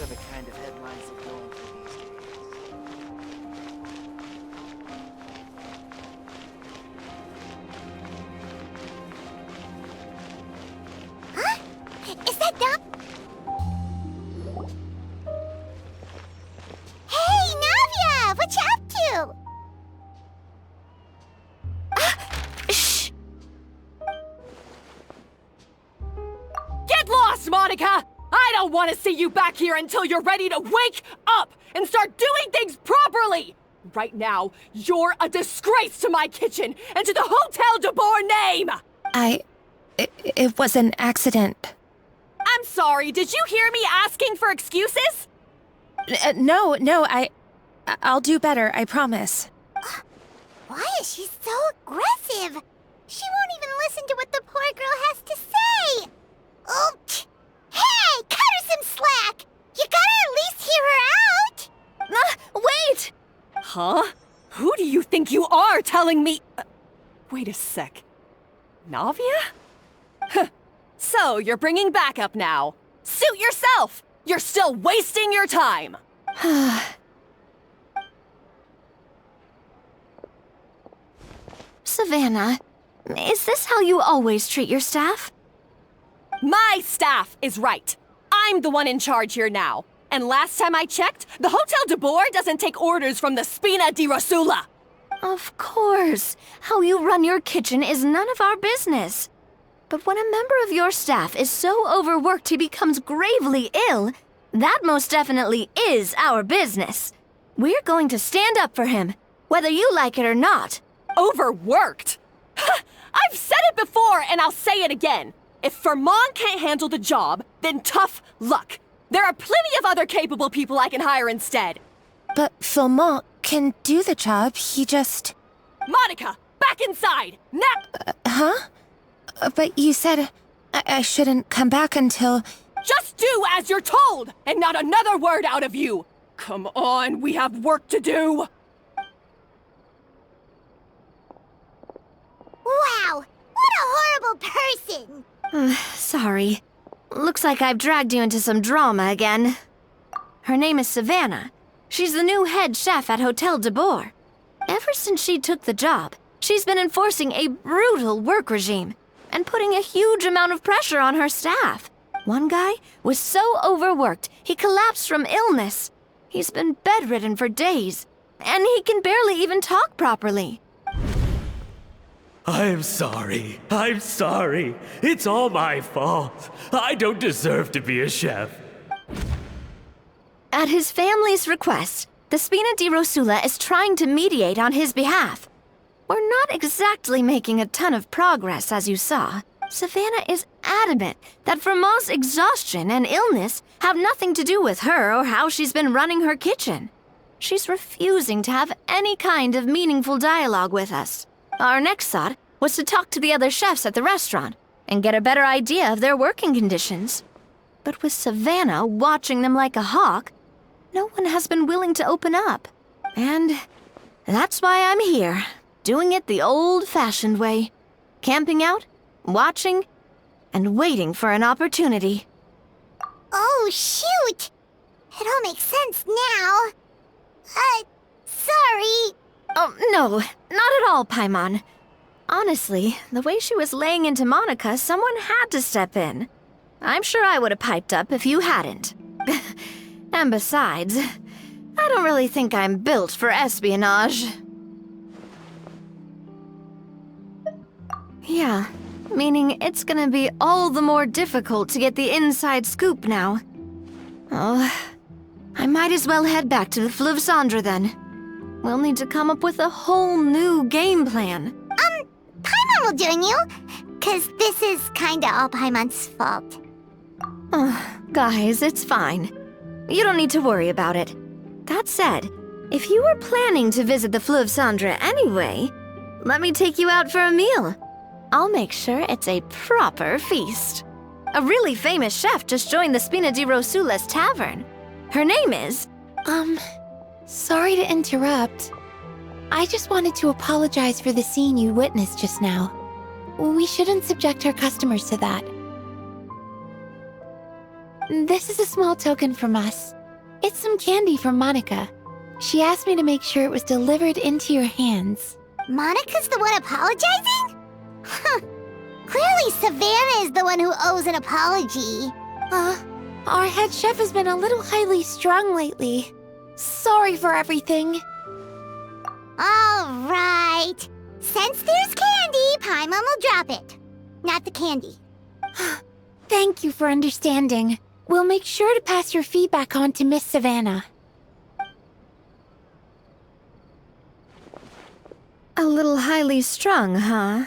Those are the kind of headlines that go on for these days. Huh? Is that not... Hey, Navia! What you up to? Shh! Get lost, Monica! I don't want to see you back here until you're ready to wake up and start doing things properly! Right now, you're a disgrace to my kitchen and to the Hotel de Boer name! It was an accident. I'm sorry, did you hear me asking for excuses? No, I'll do better, I promise. Why is she so aggressive? She won't even listen to what the poor girl has to say. Oh, hey, cut her some slack. You gotta at least hear her out. Wait! Huh? Who do you think you are telling me... wait a sec. Navia? Huh. So, you're bringing backup now. Suit yourself! You're still wasting your time! Savannah, is this how you always treat your staff? My staff is right. I'm the one in charge here now. And last time I checked, the Hotel de Boer doesn't take orders from the Spina di Rosula. Of course. How you run your kitchen is none of our business. But when a member of your staff is so overworked he becomes gravely ill, that most definitely is our business. We're going to stand up for him, whether you like it or not. Overworked? I've said it before and I'll say it again. If Fermont can't handle the job, then tough luck. There are plenty of other capable people I can hire instead. But Philmont can do the job, he just... Monica, back inside! Now! Huh? But you said I shouldn't come back until... Just do as you're told, and not another word out of you! Come on, we have work to do! Wow, what a horrible person. Sorry. Looks like I've dragged you into some drama again. Her name is Savannah. She's the new head chef at Hotel de Boer. Ever since she took the job, she's been enforcing a brutal work regime and putting a huge amount of pressure on her staff. One guy was so overworked, he collapsed from illness. He's been bedridden for days, and he can barely even talk properly. I'm sorry. It's all my fault. I don't deserve to be a chef. At his family's request, the Spina di Rosula is trying to mediate on his behalf. We're not exactly making a ton of progress, as you saw. Savannah is adamant that Vermont's exhaustion and illness have nothing to do with her or how she's been running her kitchen. She's refusing to have any kind of meaningful dialogue with us. Our next thought was to talk to the other chefs at the restaurant and get a better idea of their working conditions. But with Savannah watching them like a hawk, no one has been willing to open up. And that's why I'm here, doing it the old-fashioned way. Camping out, watching, and waiting for an opportunity. Oh, shoot. It all makes sense now. Sorry. Oh, no, not at all, Paimon. Honestly, the way she was laying into Monica, someone had to step in. I'm sure I would have piped up if you hadn't. And besides, I don't really think I'm built for espionage. Yeah, meaning it's gonna be all the more difficult to get the inside scoop now. Oh, I might as well head back to the Fleuve Cendre then. We'll need to come up with a whole new game plan. Paimon will join you, 'cause this is kinda all Paimon's fault. Guys, it's fine. You don't need to worry about it. That said, if you were planning to visit the Fleuve Cendre anyway, let me take you out for a meal. I'll make sure it's a proper feast. A really famous chef just joined the Spina di Rosula's tavern. Her name is... Sorry to interrupt. I just wanted to apologize for the scene you witnessed just now. We shouldn't subject our customers to that. This is a small token from us. It's some candy from Monica. She asked me to make sure it was delivered into your hands. Monica's the one apologizing? Huh. Clearly Savannah is the one who owes an apology. Our head chef has been a little highly strung lately. Sorry for everything. All right. Since there's candy, Paimon will drop it. Not the candy. Thank you for understanding. We'll make sure to pass your feedback on to Miss Savannah. A little highly strung, huh?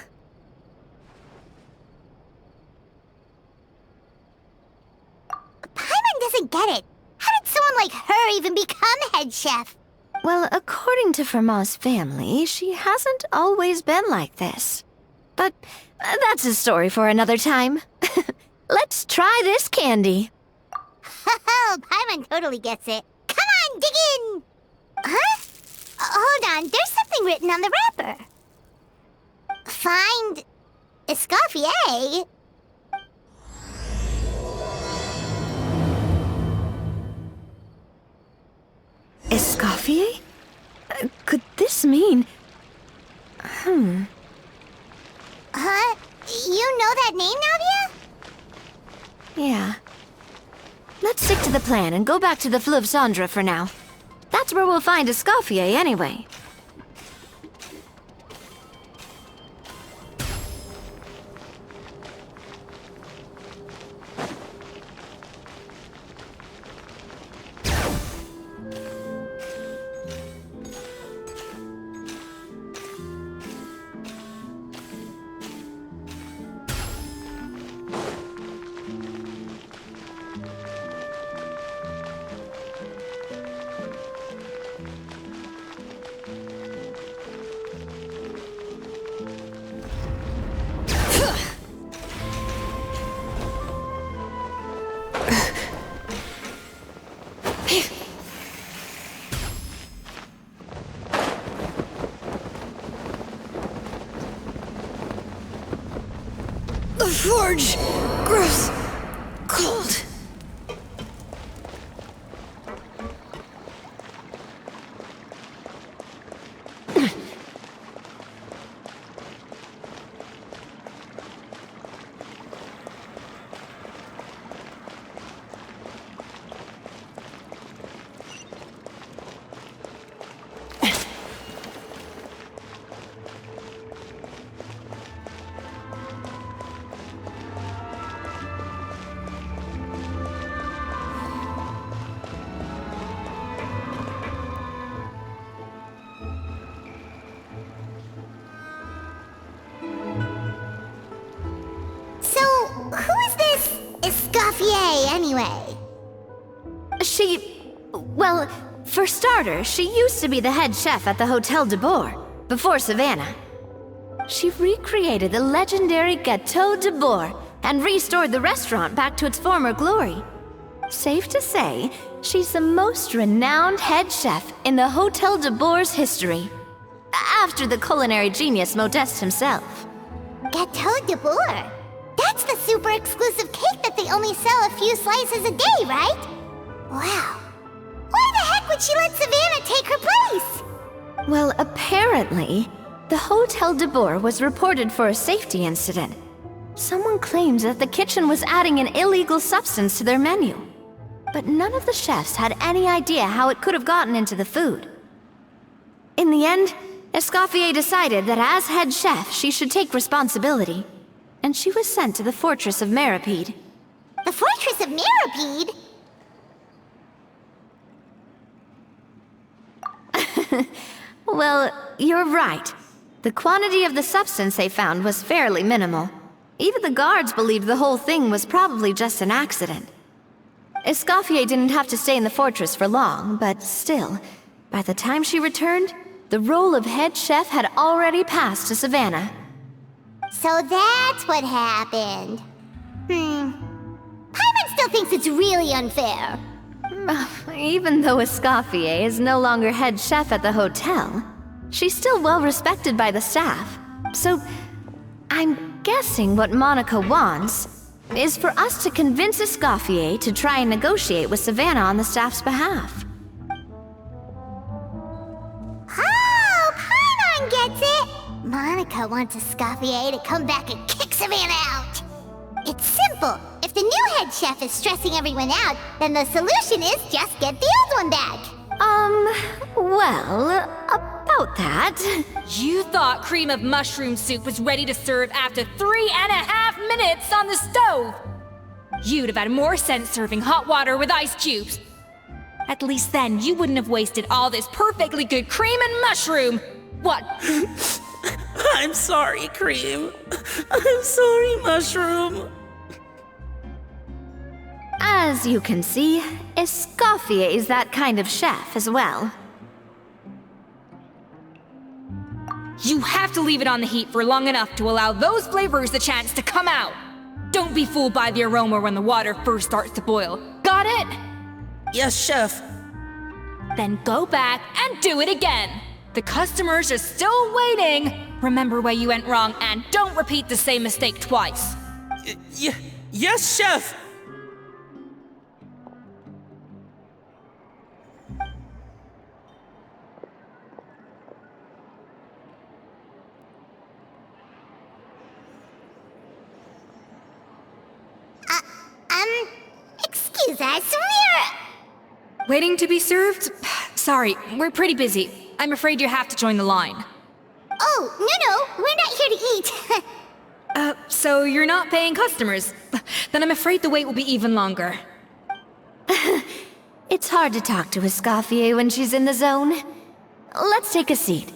Paimon doesn't get it. How did someone like her even become head chef? Well, according to Fermat's family, she hasn't always been like this. But that's a story for another time. Let's try this candy. Oh, Paimon totally gets it. Come on, dig in! Huh? Hold on, there's something written on the wrapper. Find Escoffier? Escoffier? Could this mean... Huh? You know that name, Navia? Yeah. Let's stick to the plan and go back to the Fleuve Cendre for now. That's where we'll find Escoffier anyway. The forge grows cold. Anyway. Well, for starters, she used to be the head chef at the Hotel de Bourg, before Savannah. She recreated the legendary Gâteau de Bourg and restored the restaurant back to its former glory. Safe to say, she's the most renowned head chef in the Hotel de Bourg's history, after the culinary genius Modeste himself. Gâteau de Bourg? That's the super exclusive cake that they only sell a few slices a day, right? Wow. Why the heck would she let Savannah take her place? Well, apparently, the Hotel de Bourg was reported for a safety incident. Someone claims that the kitchen was adding an illegal substance to their menu. But none of the chefs had any idea how it could have gotten into the food. In the end, Escoffier decided that as head chef, she should take responsibility. And she was sent to the Fortress of Meripede. The Fortress of Meripede? Well, you're right. The quantity of the substance they found was fairly minimal. Even the guards believed the whole thing was probably just an accident. Escoffier didn't have to stay in the fortress for long, but still, by the time she returned, the role of head chef had already passed to Savannah. So that's what happened. Paimon still thinks it's really unfair. Even though Escoffier is no longer head chef at the hotel, she's still well respected by the staff. So, I'm guessing what Monica wants is for us to convince Escoffier to try and negotiate with Savannah on the staff's behalf. Oh, Paimon gets it! Monica wants Escoffier to come back and kick Savannah out. It's simple. If the new head chef is stressing everyone out, then the solution is just get the old one back. Well, about that. You thought cream of mushroom soup was ready to serve after 3.5 minutes on the stove! You'd have had more sense serving hot water with ice cubes. At least then you wouldn't have wasted all this perfectly good cream and mushroom! What? I'm sorry, Cream. I'm sorry, Mushroom. As you can see, Escoffier is that kind of chef as well. You have to leave it on the heat for long enough to allow those flavors the chance to come out. Don't be fooled by the aroma when the water first starts to boil. Got it? Yes, Chef. Then go back and do it again. The customers are still waiting. Remember where you went wrong and don't repeat the same mistake twice. Yes, Chef. Excuse us, Waiting to be served? Sorry, we're pretty busy. I'm afraid you have to join the line. Oh, no, we're not here to eat. So you're not paying customers? Then I'm afraid the wait will be even longer. It's hard to talk to Escoffier when she's in the zone. Let's take a seat.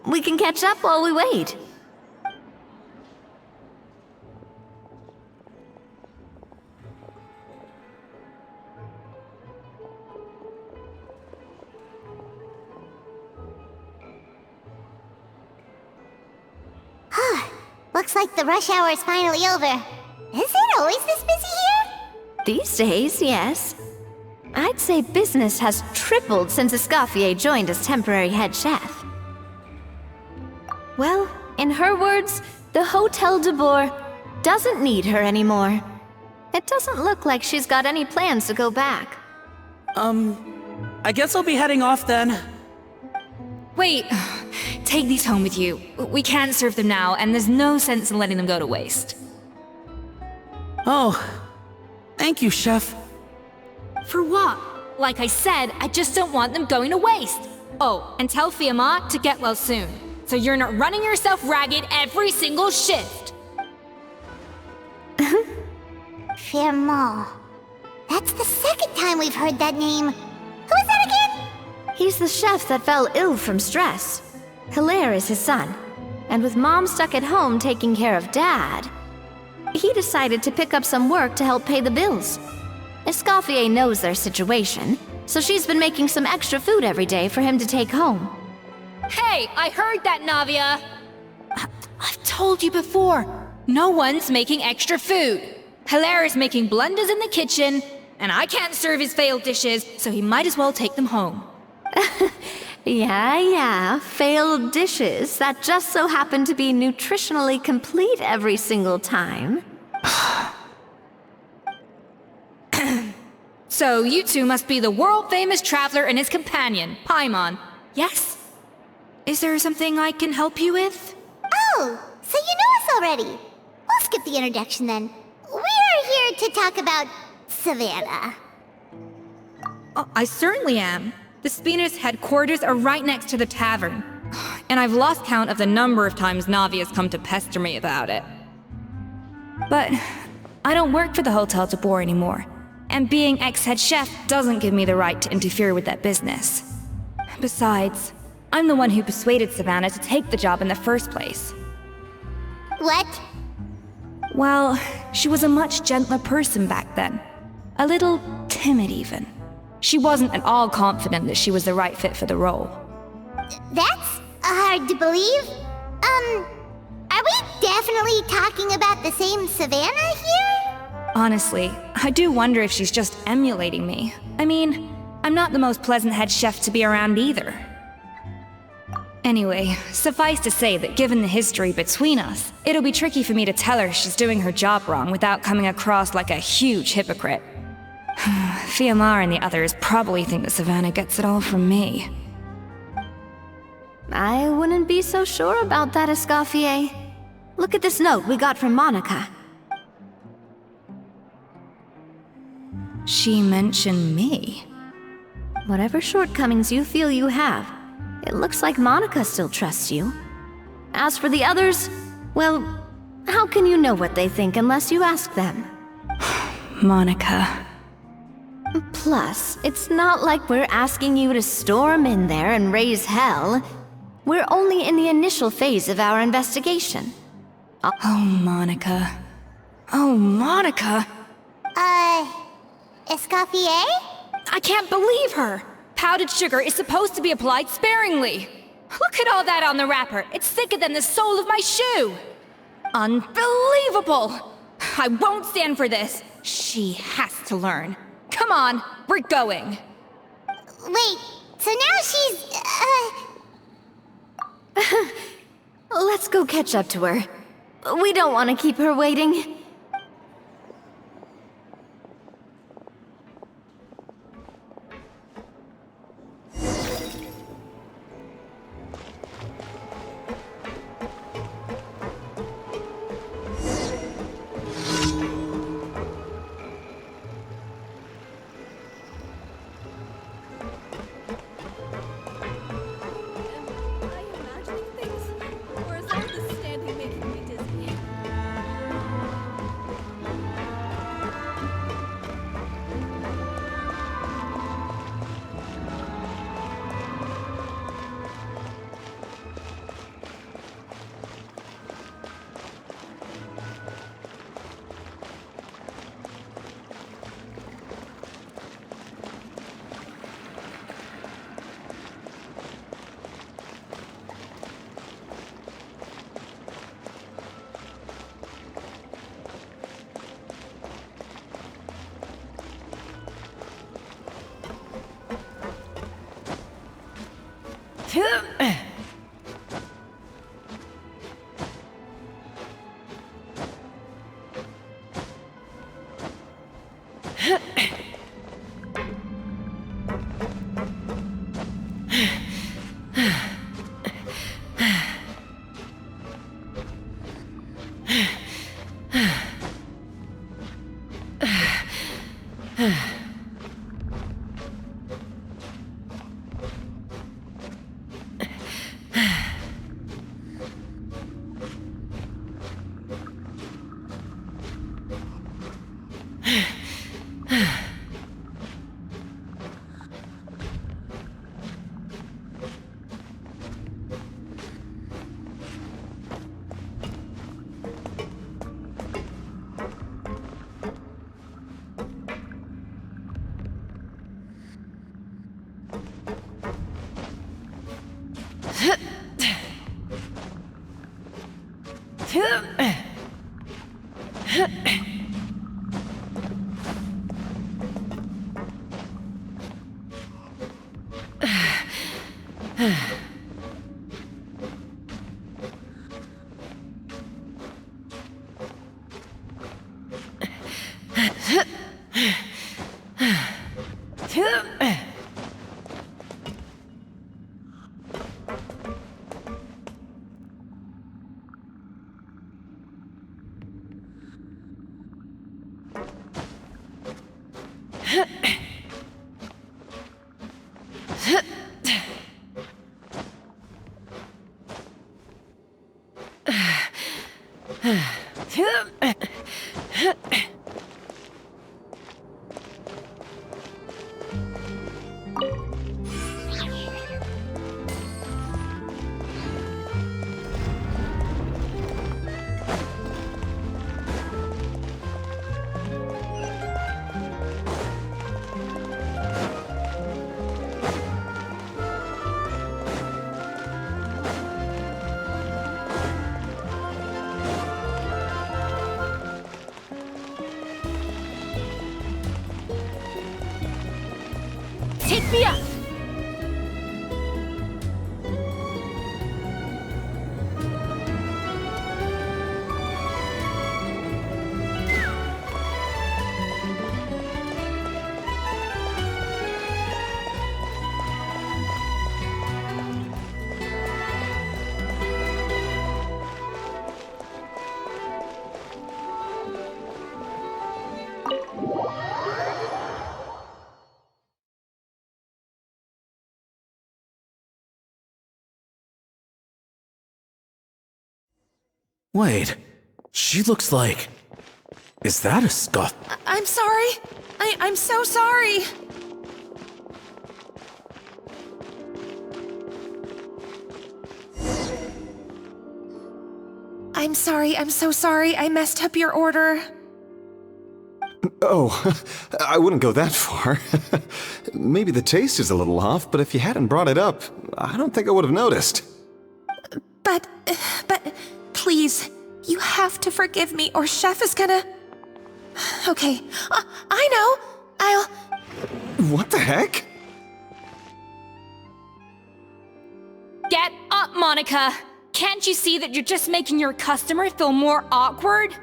We can catch up while we wait. Looks like the rush hour is finally over. Is it always this busy here? These days, yes. I'd say business has tripled since Escoffier joined as temporary head chef. Well, in her words, the Hotel de Boer doesn't need her anymore. It doesn't look like she's got any plans to go back. I guess I'll be heading off then. Wait, take these home with you. We can't serve them now, and there's no sense in letting them go to waste. Oh, thank you, Chef. For what? Like I said, I just don't want them going to waste. Oh, and tell Fiamma to get well soon, so you're not running yourself ragged every single shift. Fiamma. That's the second time we've heard that name. Who is that again? He's the chef that fell ill from stress. Hilaire is his son, and with Mom stuck at home taking care of Dad, he decided to pick up some work to help pay the bills. Escoffier knows their situation, so she's been making some extra food every day for him to take home. Hey, I heard that, Navia! I've told you before, no one's making extra food. Hilaire is making blunders in the kitchen, and I can't serve his failed dishes, so he might as well take them home. Yeah, failed dishes that just so happen to be nutritionally complete every single time. So you two must be the world-famous traveler and his companion, Paimon. Yes? Is there something I can help you with? Oh, so you know us already. We'll skip the introduction then. We're here to talk about Savannah. Oh, I certainly am. The Spina's headquarters are right next to the tavern. And I've lost count of the number of times Navi has come to pester me about it. But I don't work for the Hotel de Boer anymore. And being ex-head chef doesn't give me the right to interfere with that business. Besides, I'm the one who persuaded Savannah to take the job in the first place. What? Well, she was a much gentler person back then. A little timid even. She wasn't at all confident that she was the right fit for the role. That's hard to believe. Are we definitely talking about the same Savannah here? Honestly, I do wonder if she's just emulating me. I mean, I'm not the most pleasant head chef to be around either. Anyway, suffice to say that given the history between us, it'll be tricky for me to tell her she's doing her job wrong without coming across like a huge hypocrite. Fiamar and the others probably think that Savannah gets it all from me. I wouldn't be so sure about that, Escoffier. Look at this note we got from Monica. She mentioned me. Whatever shortcomings you feel you have, it looks like Monica still trusts you. As for the others, well, how can you know what they think unless you ask them? Monica. Plus, it's not like we're asking you to storm in there and raise hell. We're only in the initial phase of our investigation. Oh, Monica. Oh, Monica! Escoffier? I can't believe her! Powdered sugar is supposed to be applied sparingly. Look at all that on the wrapper. It's thicker than the sole of my shoe. Unbelievable! I won't stand for this. She has to learn. Come on, we're going. Wait, so now she's, Let's go catch up to her. We don't want to keep her waiting. Take me up! Wait, she looks like... Is that a scuff? I'm sorry. I'm so sorry. I'm sorry, I'm so sorry. I messed up your order. Oh, I wouldn't go that far. Maybe the taste is a little off, but if you hadn't brought it up, I don't think I would have noticed. But, please, you have to forgive me or Chef is gonna... Okay, I know. What the heck? Get up, Monica! Can't you see that you're just making your customer feel more awkward?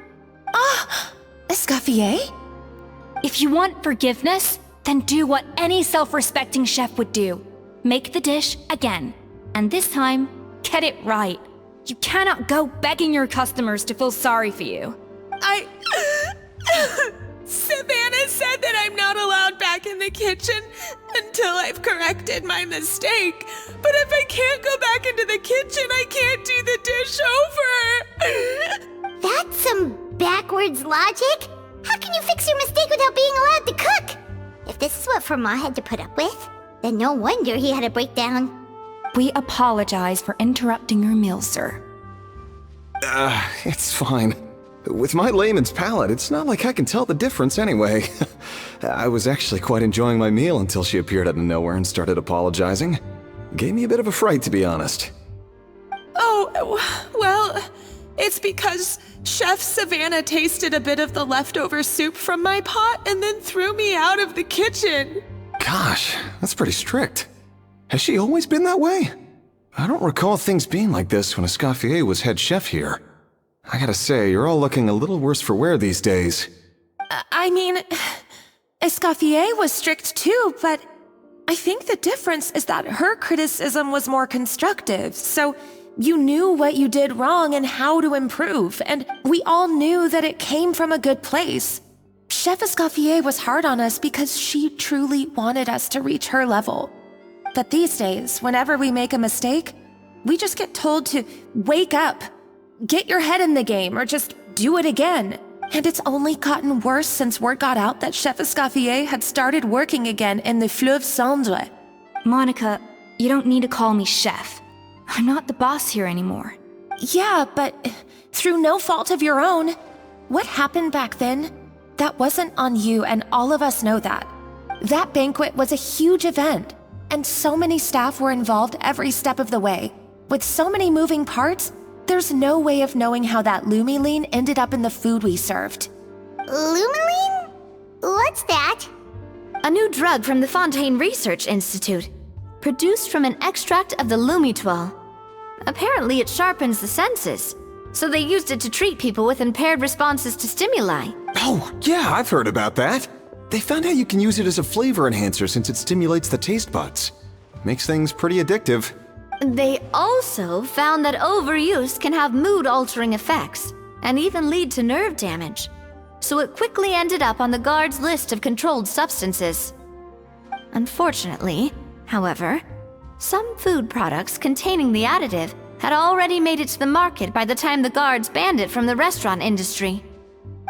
Escoffier? If you want forgiveness, then do what any self-respecting chef would do. Make the dish again. And this time, get it right. You cannot go begging your customers to feel sorry for you. Savannah said that I'm not allowed back in the kitchen until I've corrected my mistake. But if I can't go back into the kitchen, I can't do the dish over. That's some backwards logic. How can you fix your mistake without being allowed to cook? If this is what Fermat had to put up with, then no wonder he had a breakdown. We apologize for interrupting your meal, sir. It's fine. With my layman's palate, it's not like I can tell the difference anyway. I was actually quite enjoying my meal until she appeared out of nowhere and started apologizing. Gave me a bit of a fright, to be honest. Oh, well, it's because Chef Savannah tasted a bit of the leftover soup from my pot and then threw me out of the kitchen. Gosh, that's pretty strict. Has she always been that way? I don't recall things being like this when Escoffier was head chef here. I gotta say, you're all looking a little worse for wear these days. I mean, Escoffier was strict too, but I think the difference is that her criticism was more constructive, so you knew what you did wrong and how to improve, and we all knew that it came from a good place. Chef Escoffier was hard on us because she truly wanted us to reach her level. But these days, whenever we make a mistake, we just get told to wake up, get your head in the game, or just do it again. And it's only gotten worse since word got out that Chef Escoffier had started working again in the Fleuve Cendre. Monica, you don't need to call me chef. I'm not the boss here anymore. Yeah, but through no fault of your own. What happened back then, that wasn't on you, and all of us know that. That banquet was a huge event, and so many staff were involved every step of the way. With so many moving parts, there's no way of knowing how that Lumiline ended up in the food we served. Lumiline? What's that? A new drug from the Fontaine Research Institute, produced from an extract of the Lumitwell. Apparently it sharpens the senses, so they used it to treat people with impaired responses to stimuli. Oh, yeah, I've heard about that. They found out you can use it as a flavor enhancer since it stimulates the taste buds. Makes things pretty addictive. They also found that overuse can have mood-altering effects, and even lead to nerve damage. So it quickly ended up on the guard's list of controlled substances. Unfortunately, however, some food products containing the additive had already made it to the market by the time the guards banned it from the restaurant industry.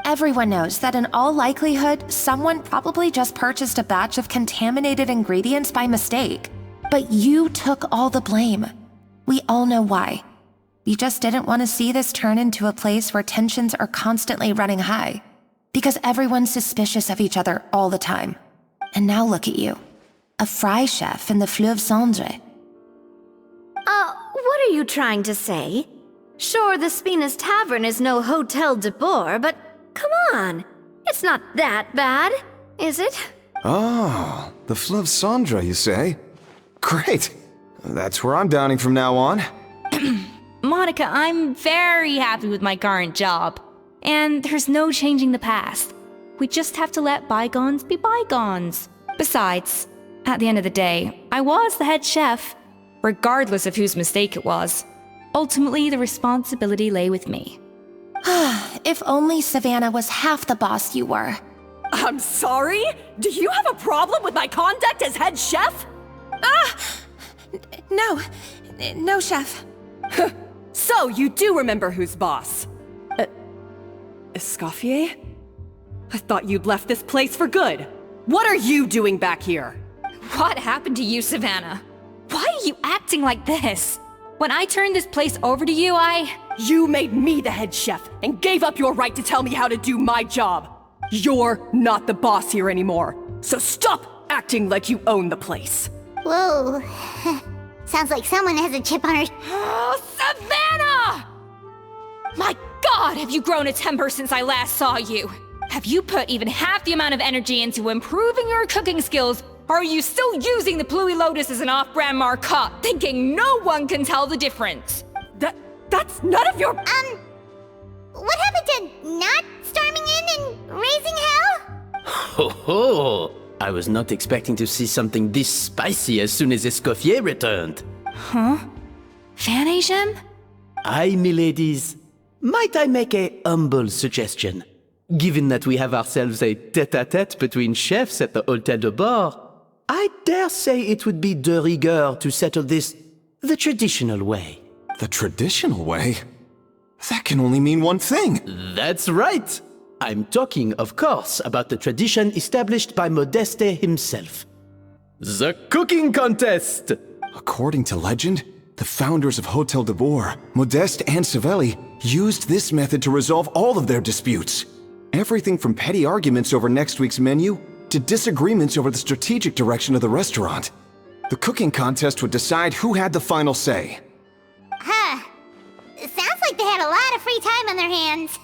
Everyone knows that in all likelihood, someone probably just purchased a batch of contaminated ingredients by mistake. But you took all the blame. We all know why. You just didn't want to see this turn into a place where tensions are constantly running high. Because everyone's suspicious of each other all the time. And now look at you. A fry chef in the Fleuve Cendre. What are you trying to say? Sure, the Spina's Tavern is no Hotel de Boer, but come on. It's not that bad, is it? Oh, the Fleuve Cendre, you say? Great. That's where I'm dining from now on. Monica, I'm very happy with my current job. And there's no changing the past. We just have to let bygones be bygones. Besides, at the end of the day, I was the head chef, regardless of whose mistake it was. Ultimately, the responsibility lay with me. If only Savannah was half the boss you were. I'm sorry? Do you have a problem with my conduct as head chef? No, chef. So, you do remember who's boss? Escoffier? I thought you'd left this place for good. What are you doing back here? What happened to you, Savannah? Why are you acting like this? When I turned this place over to you, You made me the head chef and gave up your right to tell me how to do my job. You're not the boss here anymore, so stop acting like you own the place. Whoa. Sounds like someone has a chip on her. Oh, Savannah! My God, have you grown a temper since I last saw you? Have you put even half the amount of energy into improving your cooking skills, or are you still using the Pluie Lotus as an off-brand marcotte, thinking no one can tell the difference? That's none of your— What happened to not storming in and raising hell? Ho ho! I was not expecting to see something this spicy as soon as Escoffier returned. Huh? Fan Asian? Aye, miladies. Might I make a humble suggestion? Given that we have ourselves a tête-à-tête between chefs at the Hôtel de Bord, I dare say it would be de rigueur to settle this the traditional way. The traditional way? That can only mean one thing. That's right! I'm talking, of course, about the tradition established by Modeste himself. The cooking contest! According to legend, the founders of Hôtel de Bord, Modeste and Savelli, used this method to resolve all of their disputes. Everything from petty arguments over next week's menu to disagreements over the strategic direction of the restaurant. The cooking contest would decide who had the final say. Huh. Sounds like they had a lot of free time on their hands.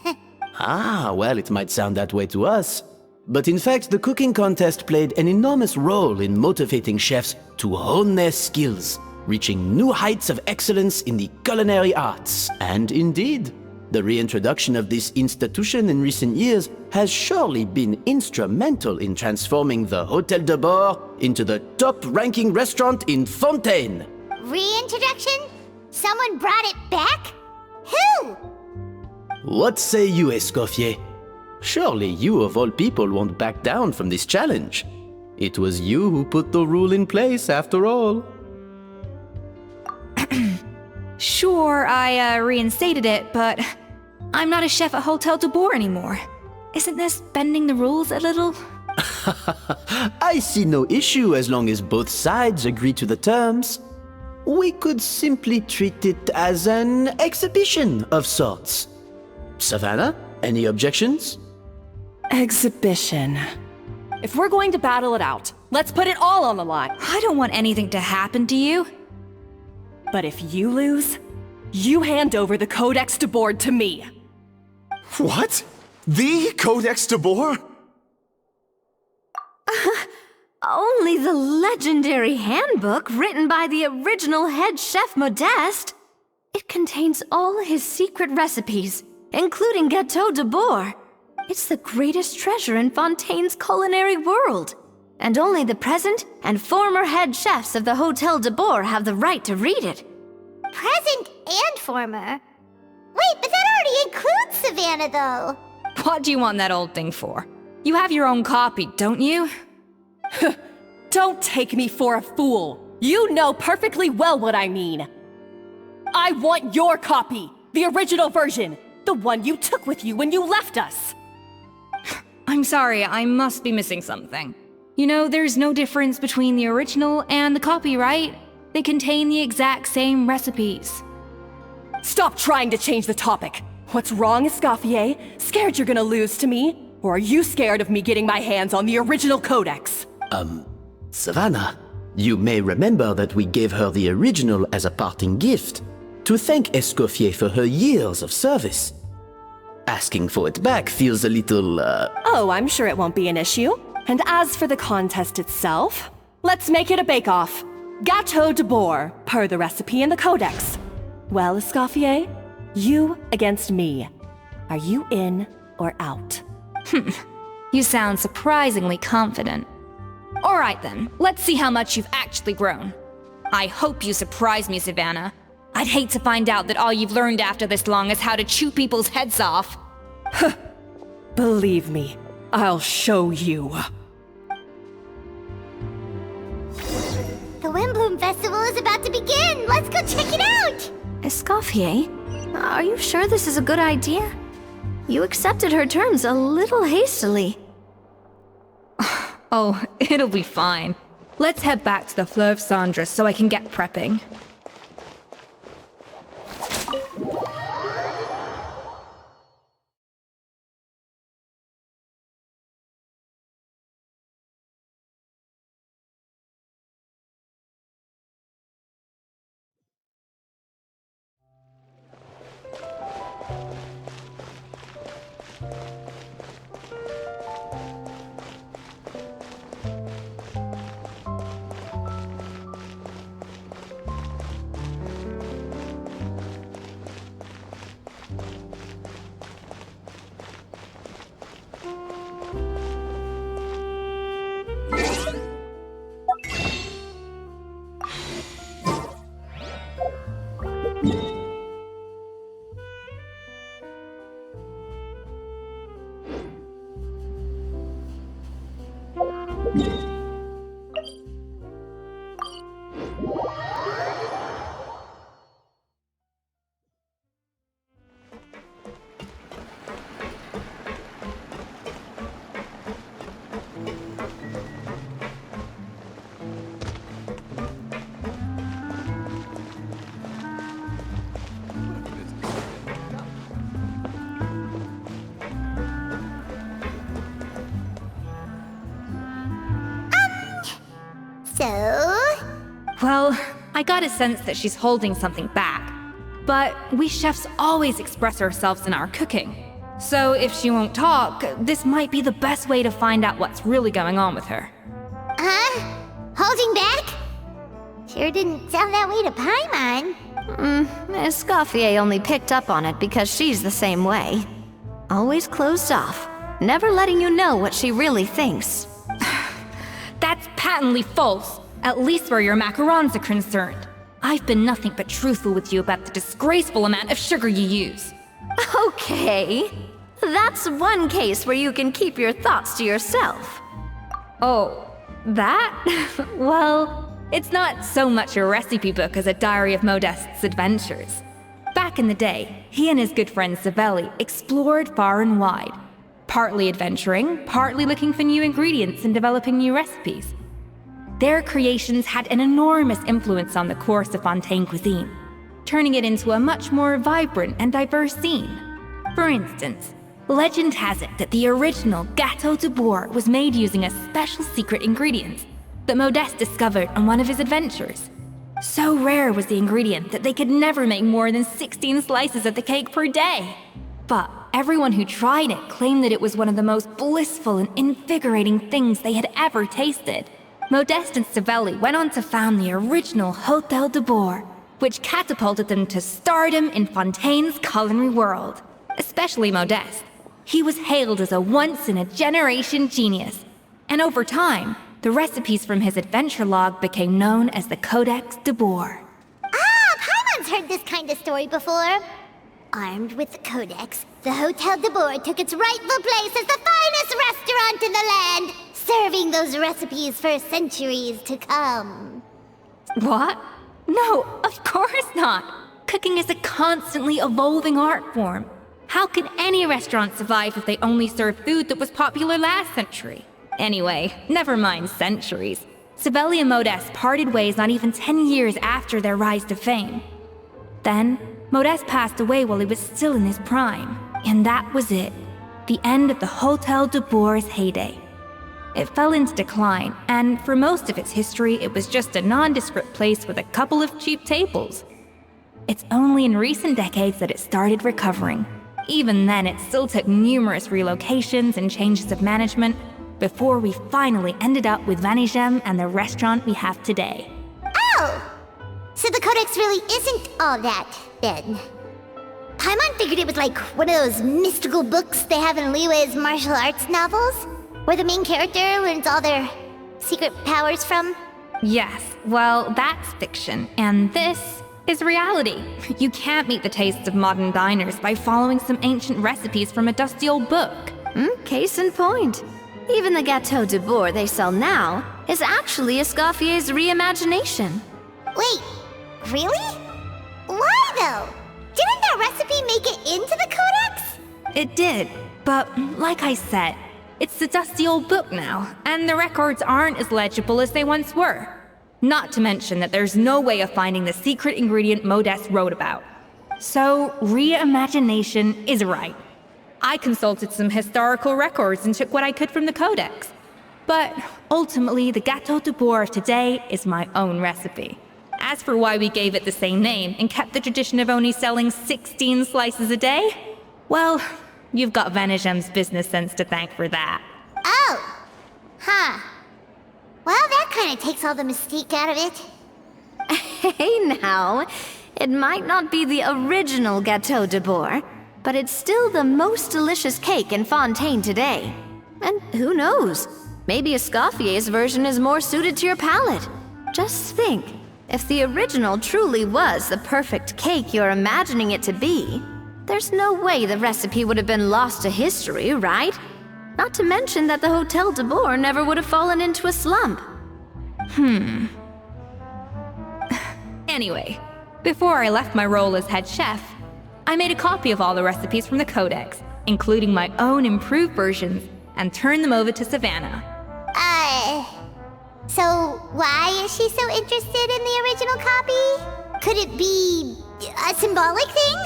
Ah, well, it might sound that way to us. But in fact, the cooking contest played an enormous role in motivating chefs to hone their skills, reaching new heights of excellence in the culinary arts. And indeed, the reintroduction of this institution in recent years has surely been instrumental in transforming the Hôtel de Bord into the top-ranking restaurant in Fontaine. Reintroduction? Someone brought it back? Who? What say you, Escoffier? Surely you of all people won't back down from this challenge. It was you who put the rule in place, after all. Sure, I reinstated it, but I'm not a chef at Hôtel de Bord anymore. Isn't this bending the rules a little? I see no issue as long as both sides agree to the terms. We could simply treat it as an exhibition of sorts. Savannah, any objections? Exhibition. If we're going to battle it out, let's put it all on the line. I don't want anything to happen to you. But if you lose, you hand over the Codex de Bord to me. What? The Codex de Bord? Only the legendary handbook written by the original head chef Modeste. It contains all his secret recipes, including Gâteau de Bord. It's the greatest treasure in Fontaine's culinary world. And only the present and former head chefs of the Hôtel de Bord have the right to read it. Present and former? Wait, but that already includes Savannah, though. What do you want that old thing for? You have your own copy, don't you? Don't take me for a fool. You know perfectly well what I mean. I want your copy, the original version, the one you took with you when you left us. I'm sorry, I must be missing something. You know, there's no difference between the original and the copy, right? They contain the exact same recipes. Stop trying to change the topic. What's wrong, Escoffier? Scared you're gonna lose to me? Or are you scared of me getting my hands on the original codex? Savannah, you may remember that we gave her the original as a parting gift, to thank Escoffier for her years of service. Asking for it back feels a little, Oh, I'm sure it won't be an issue. And as for the contest itself, let's make it a bake-off. Gâteau de Bord, per the recipe in the codex. Well, Escoffier, you against me. Are you in or out? You sound surprisingly confident. Alright then, let's see how much you've actually grown. I hope you surprise me, Savannah. I'd hate to find out that all you've learned after this long is how to chew people's heads off. Believe me, I'll show you. The Windbloom Festival is about to begin! Let's go check it out! Escoffier, Are you sure this is a good idea? You accepted her terms a little hastily. Oh, it'll be fine. Let's head back to the Fleuve Cendres so I can get prepping. So? Well, I got a sense that she's holding something back. But we chefs always express ourselves in our cooking. So if she won't talk, this might be the best way to find out what's really going on with her. Huh? Holding back? Sure didn't sound that way to Paimon. Escoffier only picked up on it because she's the same way. Always closed off, never letting you know what she really thinks. That's patently false, at least where your macarons are concerned. I've been nothing but truthful with you about the disgraceful amount of sugar you use. Okay, that's one case where you can keep your thoughts to yourself. Oh, that? Well, it's not so much a recipe book as a diary of Modeste's adventures. Back in the day, he and his good friend Savelli explored far and wide, partly adventuring, partly looking for new ingredients and developing new recipes. Their creations had an enormous influence on the course of Fontaine cuisine, turning it into a much more vibrant and diverse scene. For instance, legend has it that the original Gâteau de Bourg was made using a special secret ingredient that Modeste discovered on one of his adventures. So rare was the ingredient that they could never make more than 16 slices of the cake per day. But everyone who tried it claimed that it was one of the most blissful and invigorating things they had ever tasted. Modeste and Savelli went on to found the original Hôtel de Bourg, which catapulted them to stardom in Fontaine's culinary world. Especially Modeste. He was hailed as a once-in-a-generation genius. And over time, the recipes from his adventure log became known as the Codex de Bourg. Ah, Paimon's heard this kind of story before. Armed with the Codex, the Hôtel de Bourg took its rightful place as the finest restaurant in the land, serving those recipes for centuries to come. What? No, of course not! Cooking is a constantly evolving art form. How could any restaurant survive if they only served food that was popular last century? Anyway, never mind centuries. Savelli and Modeste parted ways not even 10 years after their rise to fame. Then, Modeste passed away while he was still in his prime. And that was it. The end of the Hôtel de Bourg's heyday. It fell into decline, and for most of its history, it was just a nondescript place with a couple of cheap tables. It's only in recent decades that it started recovering. Even then, it still took numerous relocations and changes of management before we finally ended up with Vanigem and the restaurant we have today. Oh! So the Codex really isn't all that, then. Paimon figured it was like one of those mystical books they have in Liyue's martial arts novels, where the main character learns all their secret powers from. Yes, well, that's fiction, and this is reality. You can't meet the tastes of modern diners by following some ancient recipes from a dusty old book. Case in point. Even the Gâteau de Bourg they sell now is actually Escoffier's reimagination. Wait, really? Why though? Didn't that recipe make it into the codex? It did, but like I said, it's a dusty old book now, and the records aren't as legible as they once were. Not to mention that there's no way of finding the secret ingredient Modest wrote about. So, reimagination is right. I consulted some historical records and took what I could from the codex. But ultimately, the Gâteau de Bourg of today is my own recipe. As for why we gave it the same name and kept the tradition of only selling 16 slices a day, well, you've got Venegem's business sense to thank for that. Oh. Huh. Well, that kind of takes all the mystique out of it. Hey now, it might not be the original Gâteau de Bourg, but it's still the most delicious cake in Fontaine today. And who knows, maybe Escoffier's version is more suited to your palate. Just think, if the original truly was the perfect cake you're imagining it to be, there's no way the recipe would have been lost to history, right? Not to mention that the Hotel de Bourg never would have fallen into a slump. Anyway, before I left my role as head chef, I made a copy of all the recipes from the codex, including my own improved versions, and turned them over to Savannah. So why is she so interested in the original copy? Could it be a symbolic thing?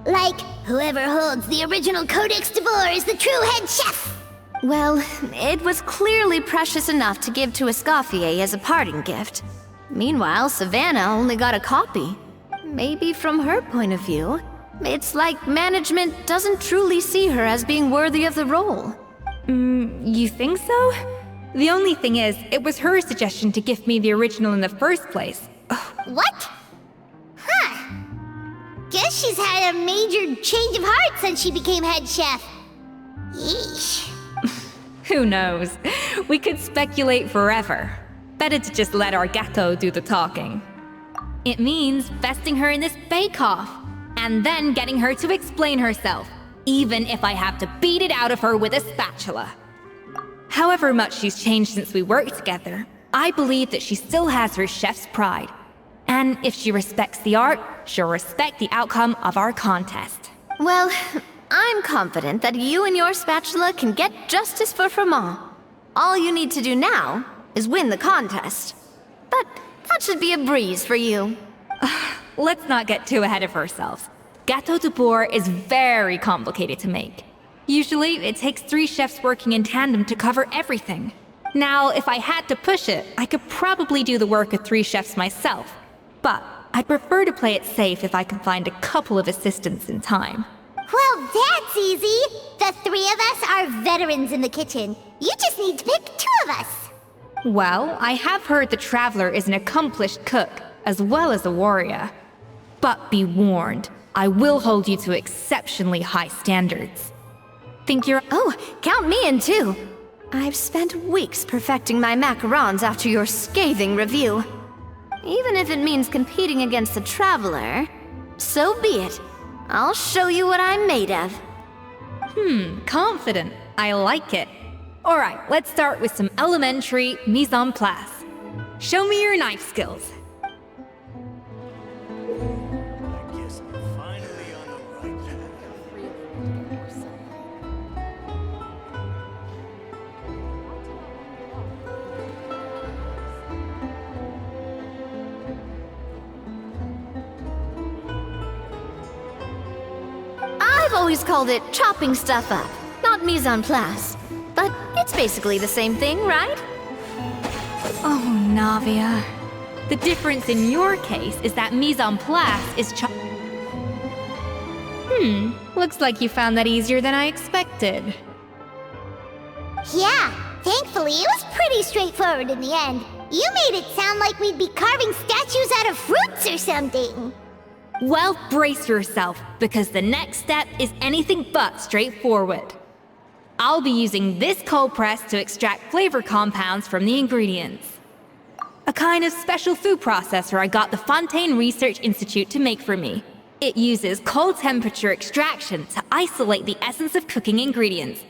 Like, whoever holds the original Codex de Bourg is the true head chef? Well, it was clearly precious enough to give to Escoffier as a parting gift. Meanwhile, Savannah only got a copy. Maybe from her point of view, it's like management doesn't truly see her as being worthy of the role. You think so? The only thing is, it was her suggestion to gift me the original in the first place. What? Huh. Guess she's had a major change of heart since she became head chef. Yeesh. Who knows? We could speculate forever. Better to just let our Gâteau do the talking. It means besting her in this bake-off, and then getting her to explain herself, even if I have to beat it out of her with a spatula. However much she's changed since we worked together, I believe that she still has her chef's pride. And if she respects the art, she'll respect the outcome of our contest. Well, I'm confident that you and your spatula can get justice for Froment. All you need to do now is win the contest. But that should be a breeze for you. Let's not get too ahead of ourselves. Gâteau de Bourg is very complicated to make. Usually, it takes 3 chefs working in tandem to cover everything. Now, if I had to push it, I could probably do the work of 3 chefs myself. But I'd prefer to play it safe if I can find a couple of assistants in time. Well, that's easy. The 3 of us are veterans in the kitchen. You just need to pick 2 of us. Well, I have heard the Traveler is an accomplished cook, as well as a warrior. But be warned, I will hold you to exceptionally high standards. Think you're— Oh, count me in too. I've spent weeks perfecting my macarons after your scathing review. Even if it means competing against the Traveler, so be it. I'll show you what I'm made of. Confident. I like it. Alright, let's start with some elementary mise en place. Show me your knife skills. I guess I'm finally on the right track. I've always called it chopping stuff up, not mise en place. But it's basically the same thing, right? Oh, Navia. The difference in your case is that mise en place is looks like you found that easier than I expected. Yeah, thankfully it was pretty straightforward in the end. You made it sound like we'd be carving statues out of fruits or something. Well, brace yourself, because the next step is anything but straightforward. I'll be using this cold press to extract flavor compounds from the ingredients. A kind of special food processor I got the Fontaine Research Institute to make for me. It uses cold temperature extraction to isolate the essence of cooking ingredients,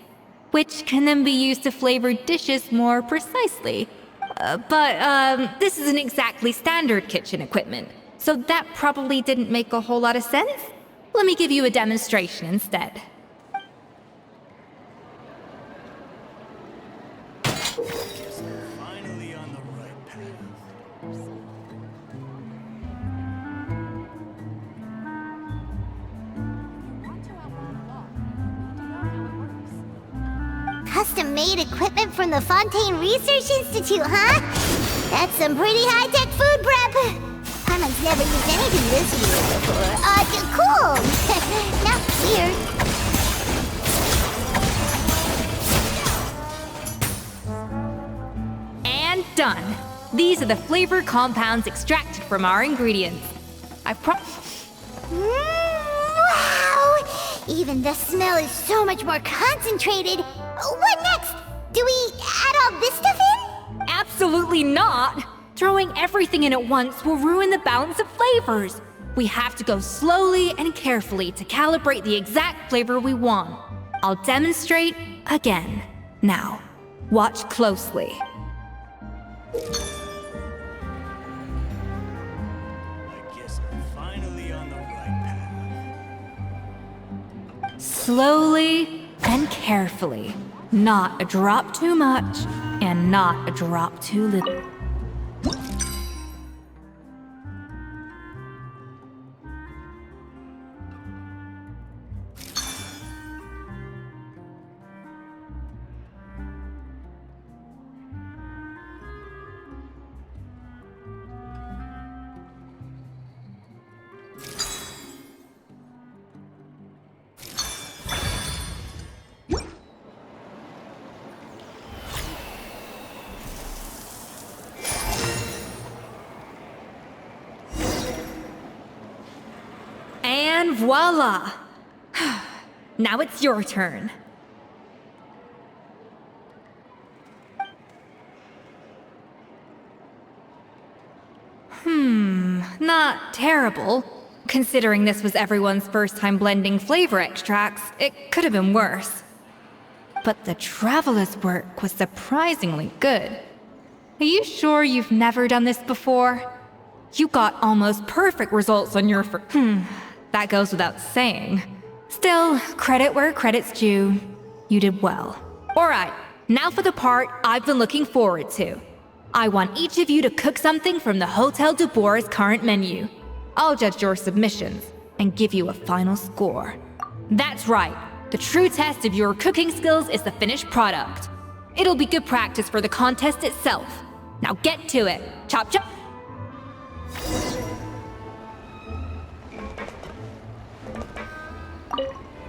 which can then be used to flavor dishes more precisely. But this isn't exactly standard kitchen equipment, so that probably didn't make a whole lot of sense. Let me give you a demonstration instead. Finally on the right path. Custom-made equipment from the Fontaine Research Institute, huh? That's some pretty high-tech food prep. Paimon's never used anything this weird before. Cool. Not weird. And done. These are the flavor compounds extracted from our ingredients. Wow! Even the smell is so much more concentrated. What next? Do we add all this stuff in? Absolutely not! Throwing everything in at once will ruin the balance of flavors. We have to go slowly and carefully to calibrate the exact flavor we want. I'll demonstrate again. Now, watch closely. I guess I'm finally on the right path. Slowly and carefully. Not a drop too much, and not a drop too little. And voila! Now it's your turn. Not terrible. Considering this was everyone's first time blending flavor extracts, it could have been worse. But the Traveler's work was surprisingly good. Are you sure you've never done this before? You got almost perfect results on your that goes without saying. Still, credit where credit's due. You did well. Alright, now for the part I've been looking forward to. I want each of you to cook something from the Hotel du Bois' current menu. I'll judge your submissions and give you a final score. That's right, the true test of your cooking skills is the finished product. It'll be good practice for the contest itself. Now get to it. Chop chop!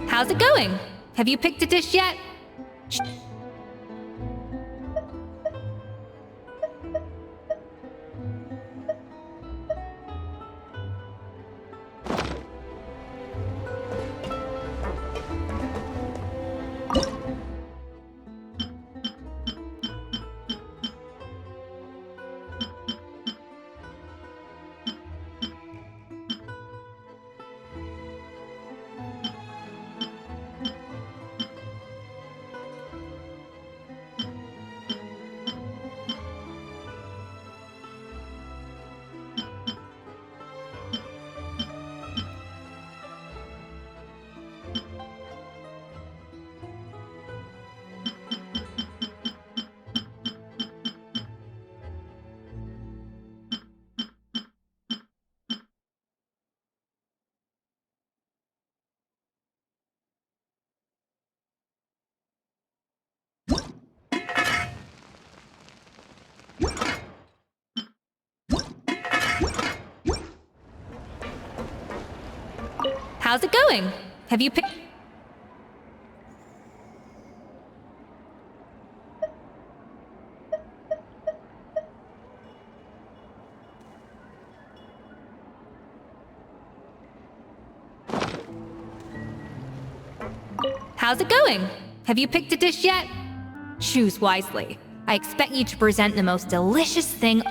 How's it going? Have you picked a dish yet? How's it going? Have you picked... How's it going? Have you picked a dish yet? Choose wisely. I expect you to present the most delicious thing...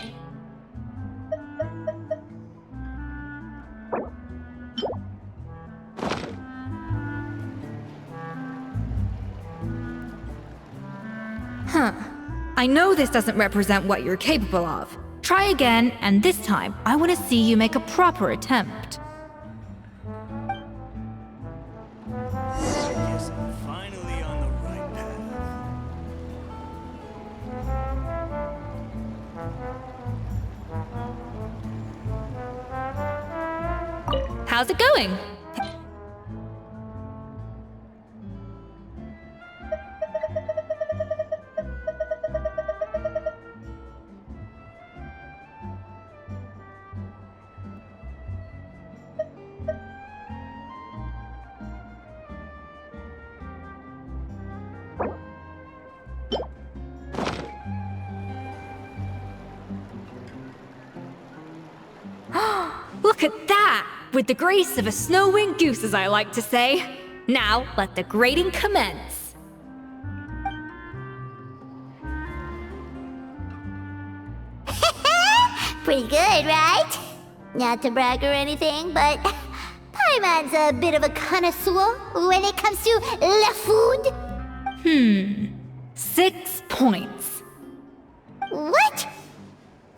I know this doesn't represent what you're capable of. Try again, and this time, I want to see you make a proper attempt. how's it going? Look at that! With the grace of a snow-winged goose, as I like to say. Now, let the grating commence. Pretty good, right? Not to brag or anything, but Paimon's a bit of a connoisseur when it comes to la food. 6 points. What?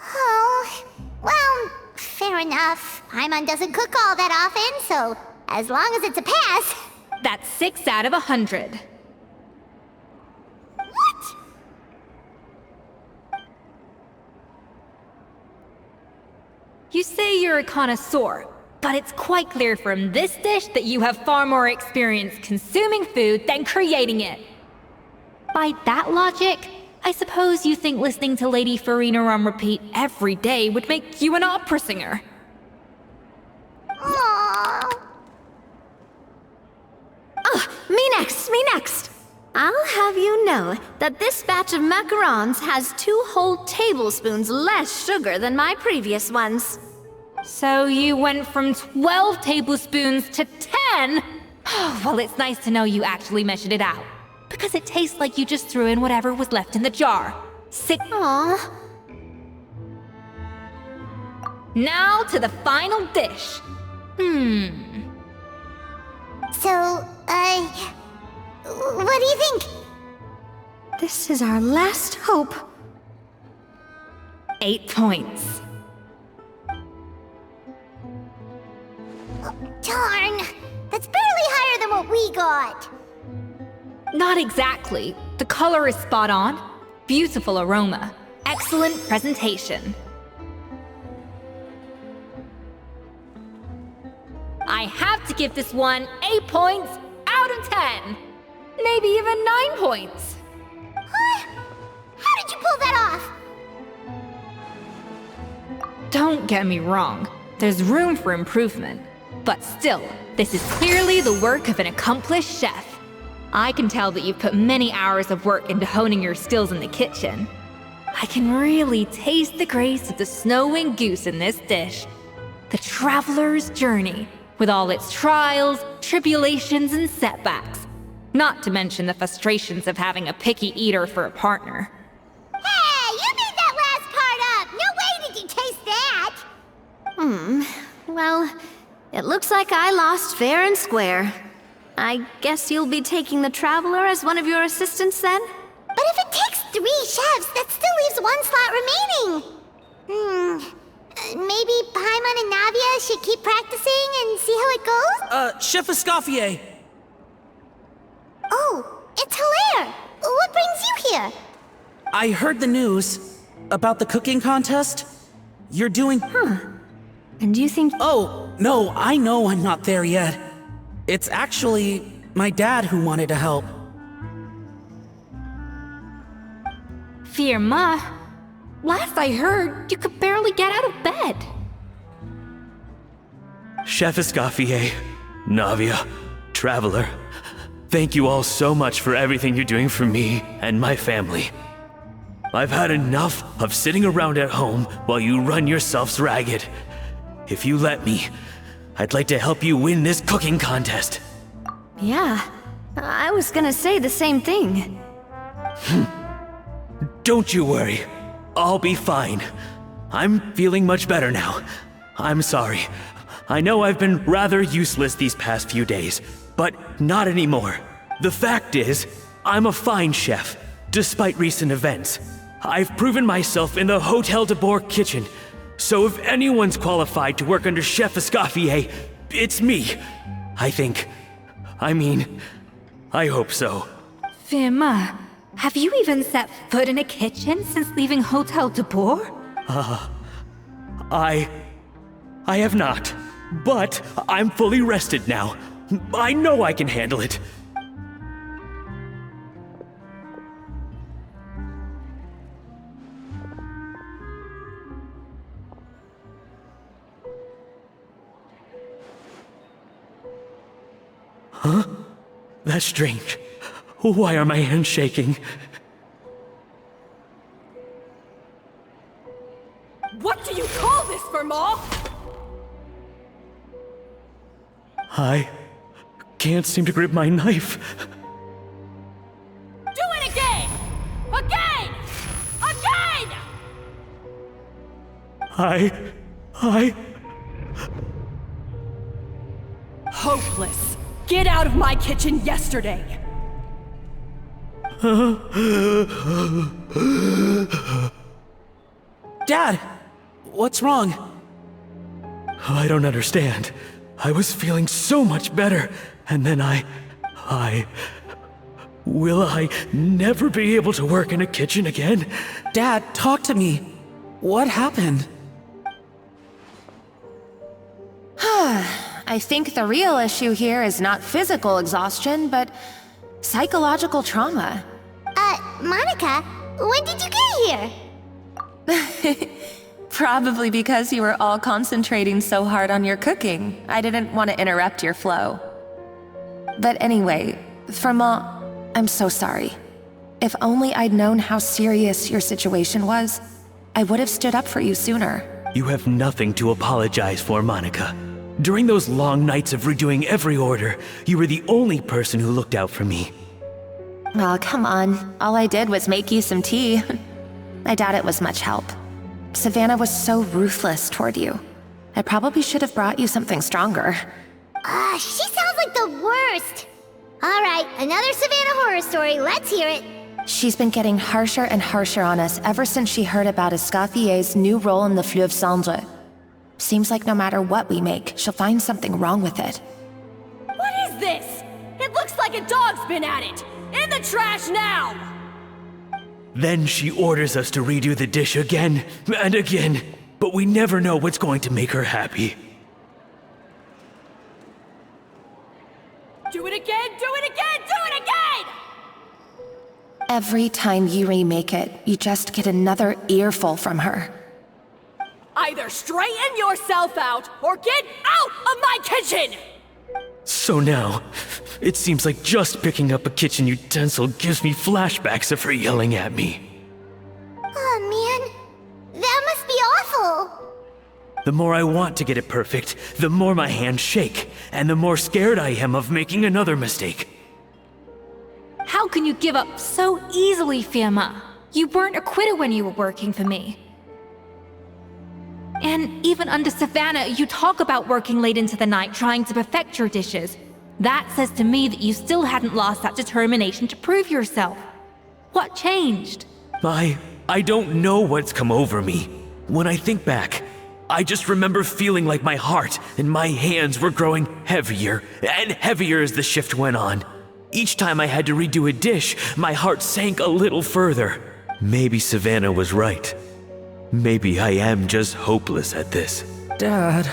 Oh, well, fair enough. Paimon doesn't cook all that often, so as long as it's a pass. That's 6 out of 100. What? You say you're a connoisseur, but it's quite clear from this dish that you have far more experience consuming food than creating it. By that logic, I suppose you think listening to Lady Farina on repeat every day would make you an opera singer. Aww. Me next! I'll have you know that this batch of macarons has 2 whole tablespoons less sugar than my previous ones. So you went from 12 tablespoons to 10? Well, it's nice to know you actually measured it out. Because it tastes like you just threw in whatever was left in the jar. Aww. Now to the final dish. So, what do you think? This is our last hope. 8 points. Darn, that's barely higher than what we got. Not exactly. The color is spot on. Beautiful aroma. Excellent presentation. I have to give this one 8 points out of 10. Maybe even 9 points. What? How did you pull that off? Don't get me wrong. There's room for improvement. But still, this is clearly the work of an accomplished chef. I can tell that you've put many hours of work into honing your skills in the kitchen. I can really taste the grace of the snow-winged goose in this dish. The traveler's journey, with all its trials, tribulations, and setbacks. Not to mention the frustrations of having a picky eater for a partner. Hey, you made that last part up! No way did you taste that! Well, it looks like I lost fair and square. I guess you'll be taking the Traveler as one of your assistants then? But if it takes 3 chefs, that still leaves 1 slot remaining. Maybe Paimon and Navia should keep practicing and see how it goes? Chef Escoffier! Oh, it's Hilaire! What brings you here? I heard the news about the cooking contest. You're doing... And you think... Oh, no, I know I'm not there yet. It's actually my dad who wanted to help. Firma, last I heard, you could barely get out of bed. Chef Escoffier, Navia, Traveler, thank you all so much for everything you're doing for me and my family. I've had enough of sitting around at home while you run yourselves ragged. If you let me, I'd like to help you win this cooking contest. Yeah, I was gonna say the same thing. Don't you worry. I'll be fine. I'm feeling much better now. I'm sorry. I know I've been rather useless these past few days, but not anymore. The fact is, I'm a fine chef, despite recent events. I've proven myself in the Hotel de Bourg kitchen, so if anyone's qualified to work under Chef Escoffier, it's me. I think. I mean, I hope so. Firma, have you even set foot in a kitchen since leaving Hotel de Bourg? I have not. But I'm fully rested now. I know I can handle it. Huh? That's strange. Why are my hands shaking? What do you call this, Verma? I can't seem to grip my knife. Do it again! Again! Again! I... Hopeless. Get out of my kitchen yesterday. Dad, what's wrong? I don't understand. I was feeling so much better, and then Will I never be able to work in a kitchen again? Dad, talk to me. What happened? I think the real issue here is not physical exhaustion, but psychological trauma. Monica, when did you get here? Probably because you were all concentrating so hard on your cooking. I didn't want to interrupt your flow. But anyway, Verma, I'm so sorry. If only I'd known how serious your situation was, I would have stood up for you sooner. You have nothing to apologize for, Monica. During those long nights of redoing every order, you were the only person who looked out for me. Oh, come on. All I did was make you some tea. I doubt it was much help. Savannah was so ruthless toward you. I probably should have brought you something stronger. She sounds like the worst. All right, another Savannah horror story. Let's hear it. She's been getting harsher and harsher on us ever since she heard about Escaffier's new role in the Fleuve Cendre. Seems like no matter what we make, she'll find something wrong with it. What is this? It looks like a dog's been at it! In the trash now! Then she orders us to redo the dish again and again, but we never know what's going to make her happy. Do it again, do it again, do it again! Every time you remake it, you just get another earful from her. Either straighten yourself out, or get out of my kitchen! So now, it seems like just picking up a kitchen utensil gives me flashbacks of her yelling at me. Oh man, that must be awful. The more I want to get it perfect, the more my hands shake, and the more scared I am of making another mistake. How can you give up so easily, Firma? You weren't a quitter when you were working for me. And even under Savannah, you talk about working late into the night trying to perfect your dishes. That says to me that you still hadn't lost that determination to prove yourself. What changed? I don't know what's come over me. When I think back, I just remember feeling like my heart and my hands were growing heavier and heavier as the shift went on. Each time I had to redo a dish, my heart sank a little further. Maybe Savannah was right. Maybe I am just hopeless at this. Dad.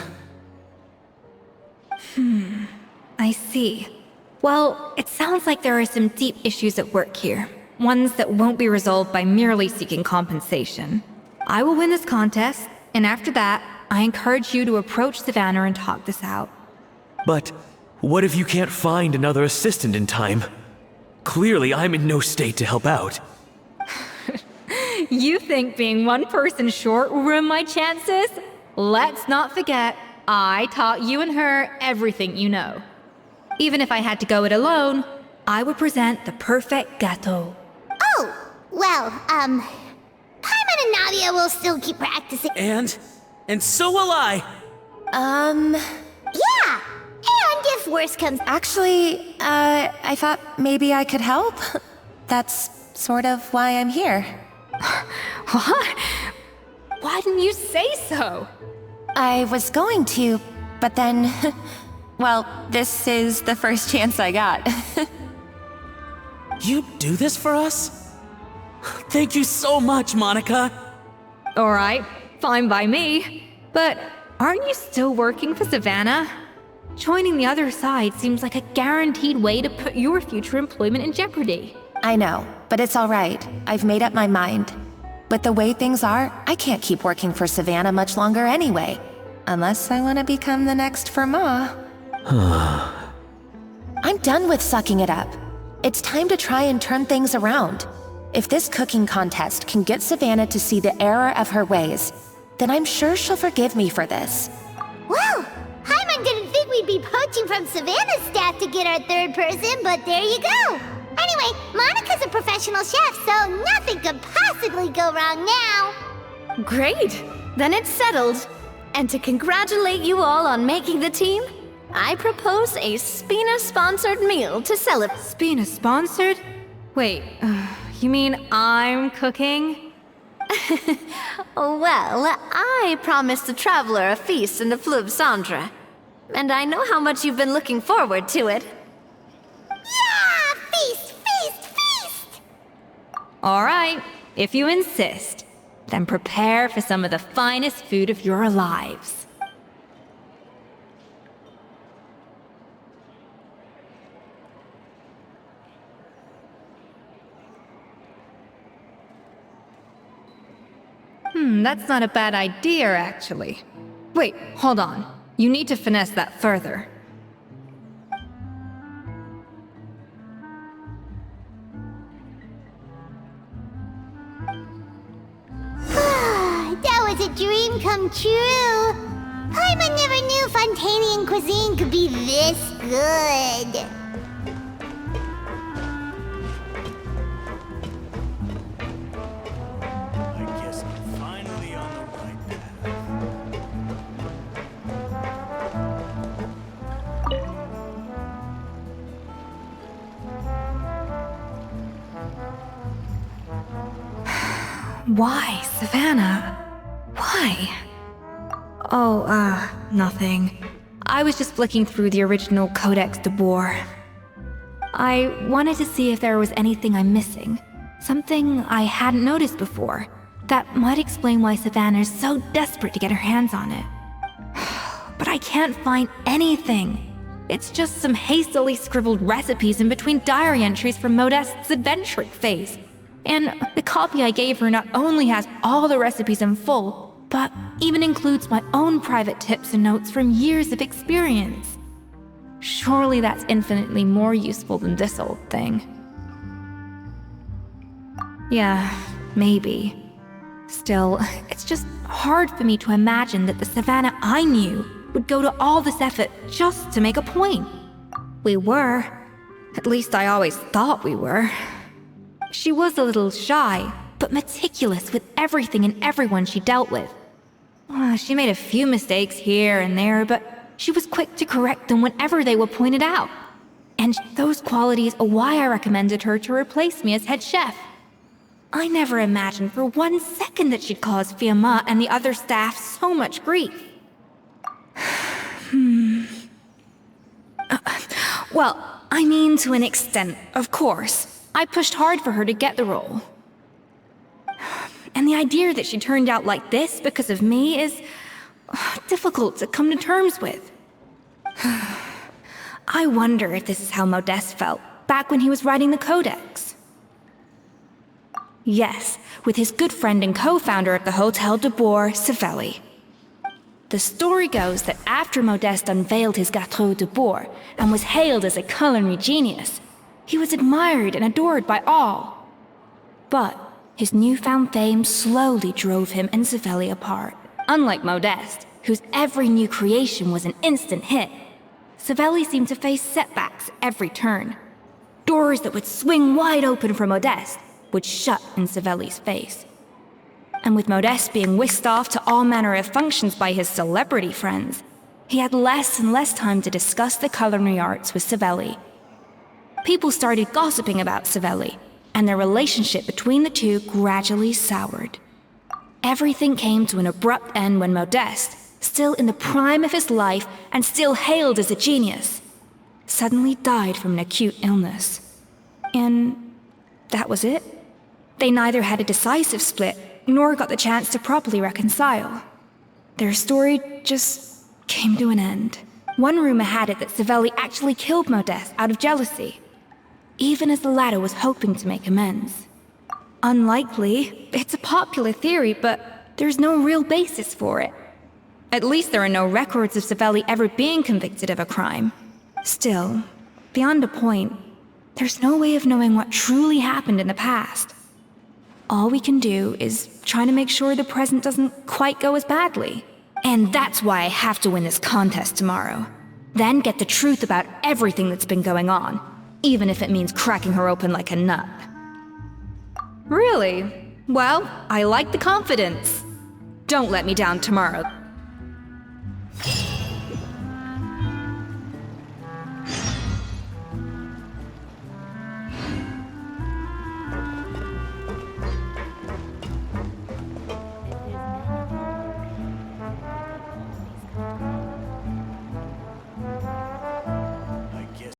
I see. Well, it sounds like there are some deep issues at work here. Ones that won't be resolved by merely seeking compensation. I will win this contest, and after that, I encourage you to approach Savannah and talk this out. But what if you can't find another assistant in time? Clearly, I'm in no state to help out. You think being one person short will ruin my chances? Let's not forget, I taught you and her everything you know. Even if I had to go it alone, I would present the perfect gâteau. Oh, well, Paimon and Nadia will still keep practicing. And so will I. Yeah, and if worse comes... Actually, I thought maybe I could help. That's sort of why I'm here. What? Why didn't you say so? I was going to, but then... well, this is the first chance I got. You do this for us? Thank you so much, Monica. Alright, fine by me. But Aren't you still working for Savannah? Joining the other side seems like a guaranteed way to put your future employment in jeopardy. I know, but it's all right. I've made up my mind. With the way things are, I can't keep working for Savannah much longer anyway. Unless I want to become the next Firma. I'm done with sucking it up. It's time to try and turn things around. If this cooking contest can get Savannah to see the error of her ways, then I'm sure she'll forgive me for this. Well, Hyman didn't think we'd be poaching from Savannah's staff to get our third person, but there you go. Anyway, Monica's a professional chef, so nothing could possibly go wrong now. Great! Then it's settled. And to congratulate you all on making the team, I propose a Spina-sponsored meal to celebrate. Spina-sponsored? Wait, you mean I'm cooking? Well, I promised the traveler a feast in the Fleuve Cendre. And I know how much you've been looking forward to it. Yeah! Feast, feast, feast! All right, if you insist, then prepare for some of the finest food of your lives. That's not a bad idea, actually. Wait, hold on. You need to finesse that further. That was a dream come true. Hyman never knew Fontanian cuisine could be this good. I guess I'm finally on the right path. Why, Savannah? Why? Oh, nothing. I was just flicking through the original Codex de Boer. I wanted to see if there was anything I'm missing. Something I hadn't noticed before. That might explain why Savannah's so desperate to get her hands on it. But I can't find anything. It's just some hastily scribbled recipes in between diary entries from Modeste's adventuring phase. And the copy I gave her not only has all the recipes in full, but even includes my own private tips and notes from years of experience. Surely that's infinitely more useful than this old thing. Yeah, maybe. Still, it's just hard for me to imagine that the Savannah I knew would go to all this effort just to make a point. We were. At least I always thought we were. She was a little shy, but meticulous with everything and everyone she dealt with. She made a few mistakes here and there, but she was quick to correct them whenever they were pointed out. And those qualities are why I recommended her to replace me as head chef. I never imagined for 1 second that she'd cause Firma and the other staff so much grief. Well, I mean to an extent, of course. I pushed hard for her to get the role. And the idea that she turned out like this because of me is difficult to come to terms with. I wonder if this is how Modeste felt back when he was writing the Codex. Yes, with his good friend and co-founder of the Hotel de Boer, Savelli. The story goes that after Modeste unveiled his Gâteau de Boer and was hailed as a culinary genius, he was admired and adored by all. But his newfound fame slowly drove him and Savelli apart. Unlike Modeste, whose every new creation was an instant hit, Savelli seemed to face setbacks at every turn. Doors that would swing wide open for Modeste would shut in Savelli's face. And with Modeste being whisked off to all manner of functions by his celebrity friends, he had less and less time to discuss the culinary arts with Savelli. People started gossiping about Savelli, and their relationship between the two gradually soured. Everything came to an abrupt end when Modeste, still in the prime of his life and still hailed as a genius, suddenly died from an acute illness. And that was it. They neither had a decisive split, nor got the chance to properly reconcile. Their story just came to an end. One rumor had it that Savelli actually killed Modeste out of jealousy, even as the latter was hoping to make amends. Unlikely. It's a popular theory, but there's no real basis for it. At least there are no records of Savelli ever being convicted of a crime. Still, beyond a point, there's no way of knowing what truly happened in the past. All we can do is try to make sure the present doesn't quite go as badly. And that's why I have to win this contest tomorrow. Then get the truth about everything that's been going on, even if it means cracking her open like a nut. Really? Well, I like the confidence. Don't let me down tomorrow.